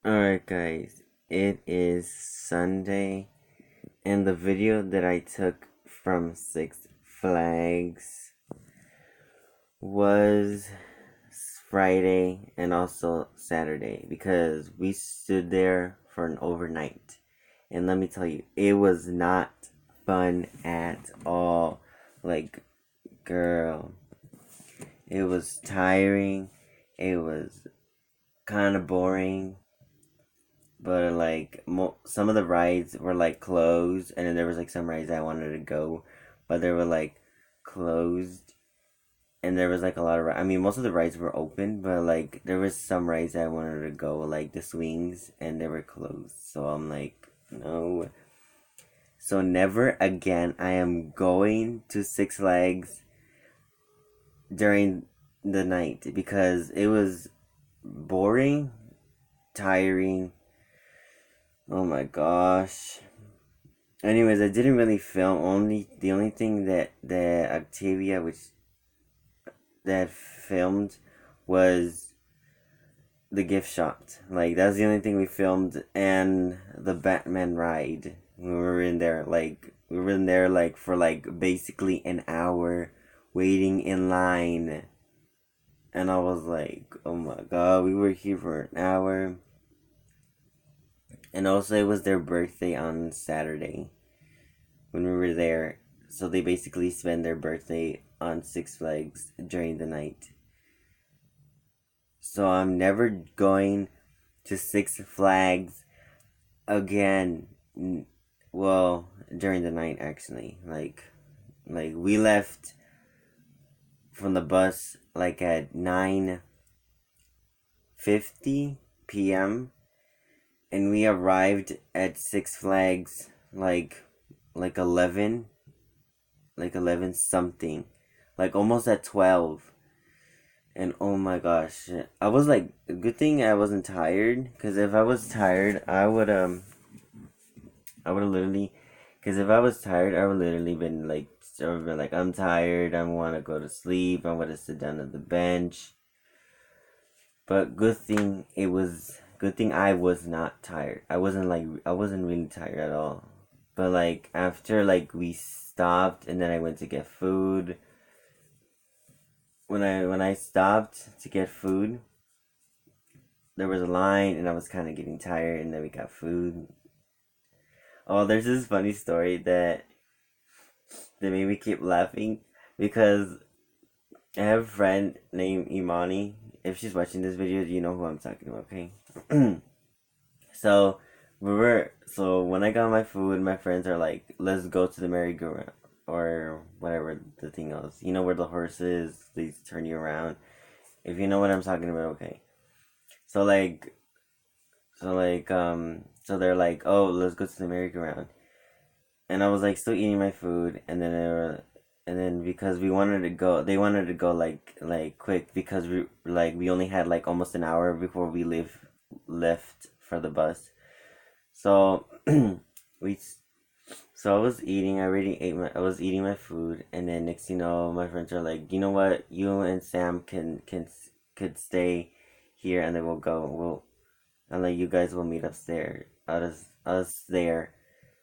Alright, guys, it is Sunday, and the video that I took from Six Flags was Friday and also Saturday because we stood there for an overnight. And let me tell you, it was not fun at all. Like, girl, it was tiring, it was kind of boring. But like some of the rides were like closed, and then there was like some rides I wanted to go, but they were like closed. And there was like a lot of I mean, most of the rides were open, but like there was some rides I wanted to go, like the swings, and they were closed. So I'm like, no. So never again I am going to Six Flags during the night because it was boring, tiring. Oh my gosh. Anyways, I didn't really film. Only the only thing that Octavia, which that filmed, was the gift shop. Like that's the only thing we filmed, and the Batman ride. We were in there like for like basically an hour, waiting in line, and I was like, oh my god, we were here for an hour. And also, it was their birthday on Saturday when we were there. So they basically spend their birthday on Six Flags during the night. So I'm never going to Six Flags again. Well, during the night actually. Like we left from the bus like at 9:50 p.m. and we arrived at Six Flags like 11 something, like almost at 12. And oh my gosh, I was like, good thing I wasn't tired, because if I was tired I would have literally, because if I was tired I would literally been like, I'm tired, I want to go to sleep, I want to sit down at the bench. But good thing I was not tired. I wasn't really tired at all. But like after like we stopped and then I went to get food. When I stopped to get food, there was a line and I was kind of getting tired, and then we got food. Oh, there's this funny story that made me keep laughing because I have a friend named Imani. If she's watching this video, you know who I'm talking about, okay? So so when I got my food, my friends are like, let's go to the merry-go-round or whatever the thing is. You know where the horse is, they turn you around. If you know what I'm talking about, okay. So so they're like, oh, let's go to the merry-go-round. And I was like still eating my food, and then because they wanted to go like quick because we only had like almost an hour before we left for the bus. So we so I was eating. I was eating my food, and then next you know, my friends are like, you know what, you and Sam could stay here, and then and like you guys will meet upstairs. Us there,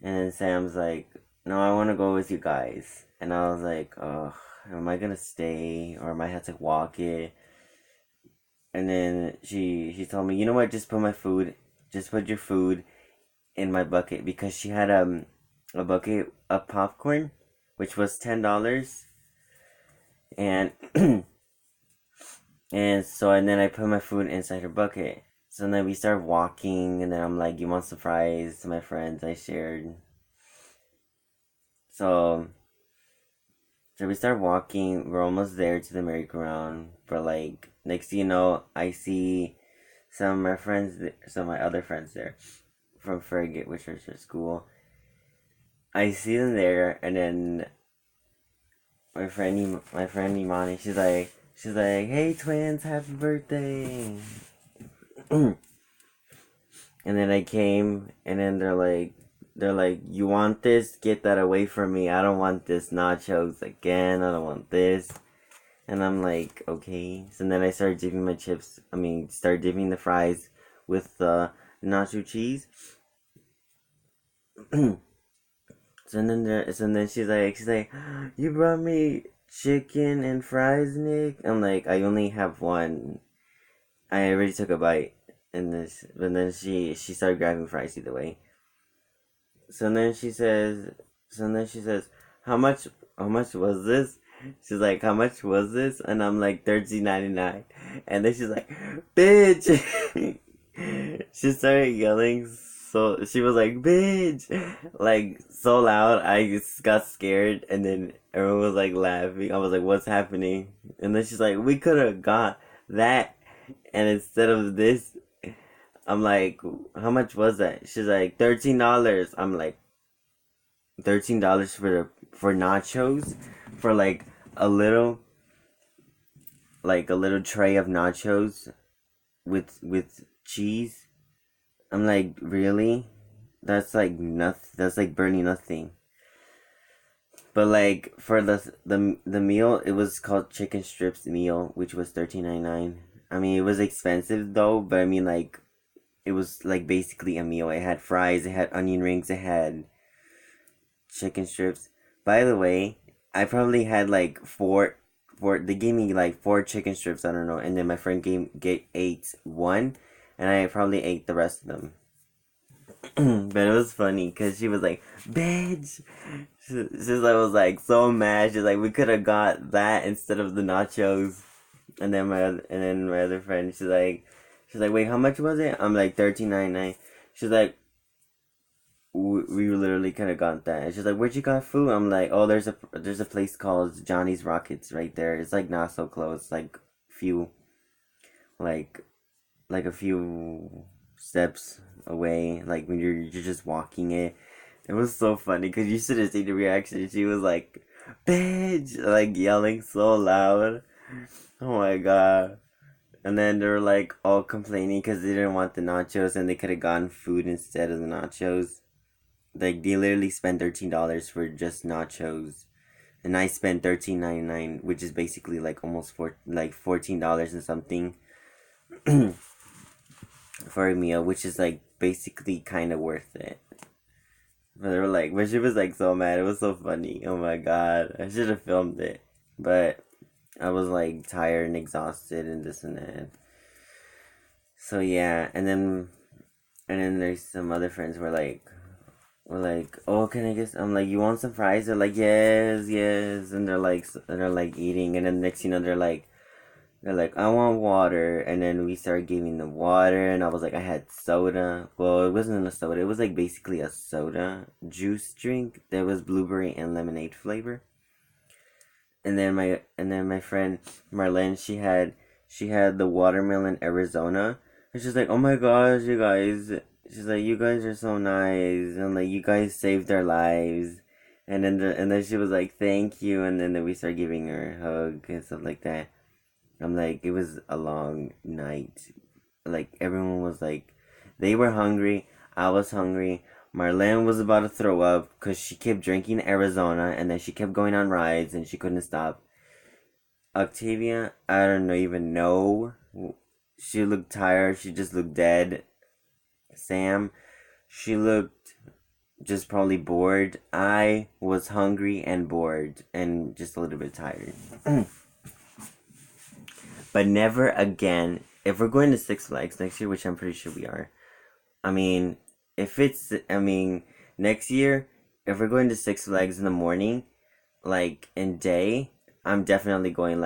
and then Sam's like, no, I want to go with you guys, and I was like, oh, am I gonna stay or am I have to walk it? And then she told me, you know what, just put your food in my bucket, because she had a bucket of popcorn, which was $10, and and then I put my food inside her bucket. So then we started walking, and then I'm like, "You want some fries?" To my friends, I shared. So so we start walking. We're almost there to the merry-go-round, but like next thing you know, I see some of my other friends there from Farragut, which was her school. I see them there, and then my friend Imani, she's like, "Hey twins, happy birthday!" And then I came, and then they're like, "You want this? Get that away from me! I don't want this nachos again. I don't want this." And I'm like, okay. So then I started dipping my chips. I mean, start dipping the fries with the nacho cheese. So then she's like, you brought me chicken and fries, Nick. I'm like, I only have one. I already took a bite, but then she started grabbing fries either way. So then she says, so then she says, how much, how much was this? She's like, how much was this? And I'm like, 13.99. And then she's like, bitch. She started yelling. So she was like, bitch, like so loud. I just got scared, and then everyone was like laughing. I was like, what's happening? And then she's like, we could have got that, and instead of this, I'm like, how much was that? She's like, $13. I'm like, $13 for nachos, for like a little tray of nachos with cheese. I'm like, really? That's like nothing. That's like barely nothing. But like for the meal, it was called chicken strips meal, which was 13.99. I mean, it was expensive though, but I mean like it was like basically a meal. It had fries, it had onion rings, it had chicken strips. By the way, I probably had like four. They gave me like four chicken strips. I don't know, and then my friend ate one, and I probably ate the rest of them. But it was funny because she was like, "Bitch," she's like, was like so mad. She's like, "We could have got that instead of the nachos." And then my other friend, she's like, "Wait, how much was it?" I'm like 13.99. She's like, we literally could have got that. And she's like, "Where'd you got food?" I'm like, "Oh, there's a place called Johnny's Rockets right there. It's like not so close, few like like a few steps away. Like when you're just walking it." It was so funny because you should have seen the reaction. She was like, "Bitch!" like yelling so loud. Oh my god. And then they were like all complaining because they didn't want the nachos and they could have gotten food instead of the nachos. Like they literally spent $13 for just nachos, and I spent 13.99, which is basically like almost $14 and something for a meal, which is like basically kind of worth it. But they were like, but she was like so mad. It was so funny. Oh my god, I should have filmed it, but I was like tired and exhausted and this and that. So yeah, and then there's some other friends were like, oh, can I get? I'm like, you want some fries? They're like, yes, yes, and they're like eating, and then next, they're like, I want water, and then we started giving them water, and I was like, I had soda. Well, it wasn't a soda; it was like basically a soda juice drink that was blueberry and lemonade flavor. And then my friend Marlene, she had the watermelon Arizona, and she's like, oh my gosh, you guys. She's like, you guys are so nice, and like you guys saved our lives. And then she was like, thank you, and then we started giving her a hug and stuff like that. I'm like, it was a long night. Like everyone was like, they were hungry. I was hungry. Marlene was about to throw up because she kept drinking Arizona, and then she kept going on rides and she couldn't stop. Octavia, I don't even know. She looked tired. She just looked dead. Sam, she looked just probably bored. I was hungry and bored and just a little bit tired. But never again. If we're going to Six Flags next year, which I'm pretty sure we are, I mean, I mean, next year, if we're going to Six Flags in the morning, like in day, I'm definitely going,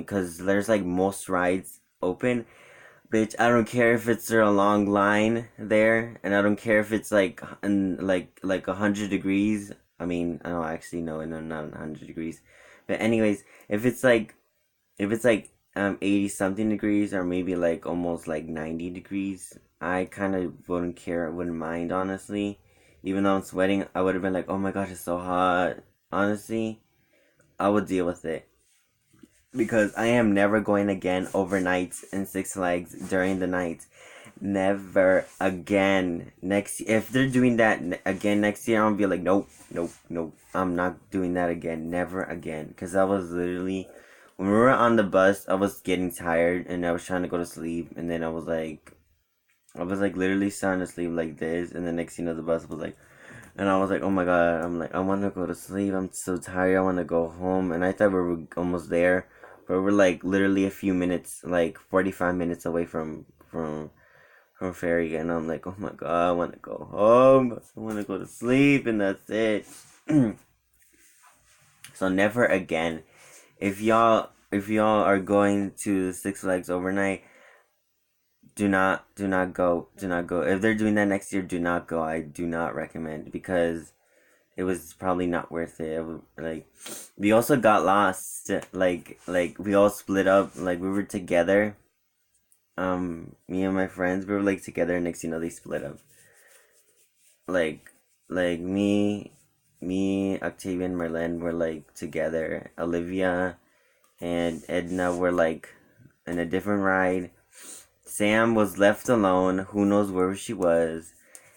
because there's like most rides open. Bitch, I don't care if it's a long line there, and I don't care if it's like 100 degrees. I mean, I don't actually know, no, not 100 degrees. But anyways, if it's like 80 something degrees, or maybe like almost like 90 degrees, I kind of wouldn't care. I wouldn't mind, honestly. Even though I'm sweating, I would have been like, oh my gosh, it's so hot. Honestly, I would deal with it, because I am never going again overnight in Six Flags during the night. Never again. If they're doing that again next year, I'm gonna be like, nope, nope, nope. I'm not doing that again. Never again. Because I was literally, when we were on the bus, I was getting tired and I was trying to go to sleep. And then I was like, I was like literally sound asleep like this, and the next thing you know, the bus was like, and I was like, oh my god, I'm like, I want to go to sleep. I'm so tired. I want to go home. And I thought we were almost there, but we're like literally a few minutes, like 45 minutes away from ferry, and I'm like, oh my god, I want to go home. I want to go to sleep, and that's it. So never again. If y'all are going to Six Flags overnight, do not go. If they're doing that next year, do not go. I do not recommend, because it was probably not worth it. Like, we also got lost. Like we all split up. Like, we were together. Me and my friends, we were like together. And next, they split up. Like, me, Octavia, and Merlin were like together. Olivia and Edna were like in a different ride. Sam was left alone. Who knows where she was?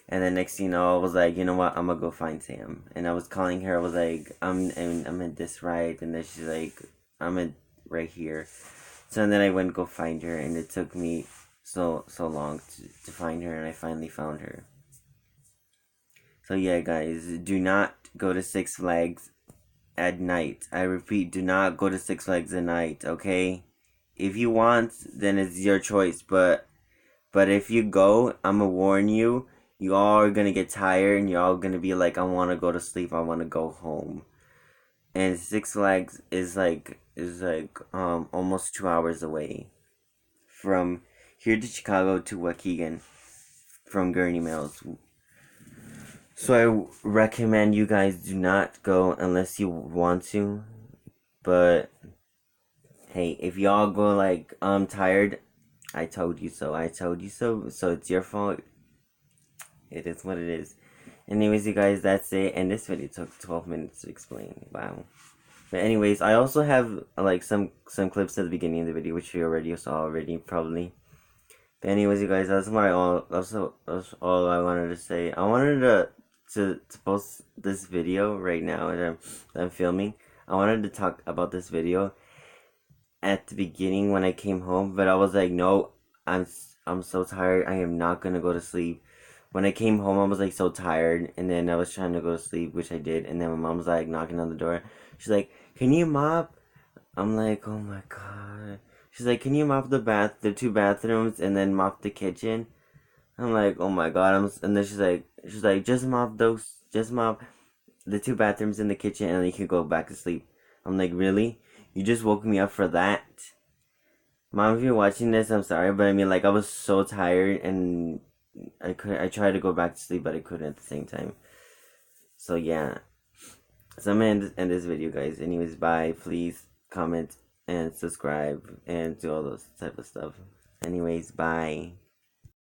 And then next thing you know, I was like, you know what? I'm gonna go find Sam. And I was calling her. I was like, I'm in this ride. And then she's like, I'm in right here. So then I went to go find her, and it took me so long to find her, and I finally found her. So yeah, guys, do not go to Six Flags at night. I repeat, do not go to Six Flags at night. Okay, if you want, then it's your choice. But if you go, I'ma warn you. You all are gonna get tired, and you're all gonna be like, I want to go to sleep. I want to go home. And Six Flags is like almost 2 hours away from here to Chicago to Waukegan from Gurney Mills. So I recommend you guys do not go unless you want to. But hey, if y'all go like, I'm tired, I told you so. I told you so. So it's your fault. It is what it is. Anyways, you guys, that's it. And this video took 12 minutes to explain. Wow. But anyways, I also have like some clips at the beginning of the video, which you already saw already probably. But anyways, you guys, that's all I wanted to say. I wanted to post this video right now that I'm filming. I wanted to talk about this video at the beginning when I came home, but I was like, no, I'm so tired. I am not gonna go to sleep. When I came home, I was like so tired, and then I was trying to go to sleep, which I did, and then my mom was like knocking on the door. She's like, "Can you mop?" I'm like, "Oh my god." She's like, "Can you mop the two bathrooms, and then mop the kitchen?" I'm like, "Oh my god." And then she's like, just mop the two bathrooms in the kitchen, and then you can go back to sleep. I'm like, "Really? You just woke me up for that?" Mom, if you're watching this, I'm sorry, but I mean, like, I was so tired, and I tried to go back to sleep, but I couldn't at the same time. So yeah. So I'm gonna end this video, guys. Anyways, bye. Please comment and subscribe and do all those type of stuff. Anyways, bye.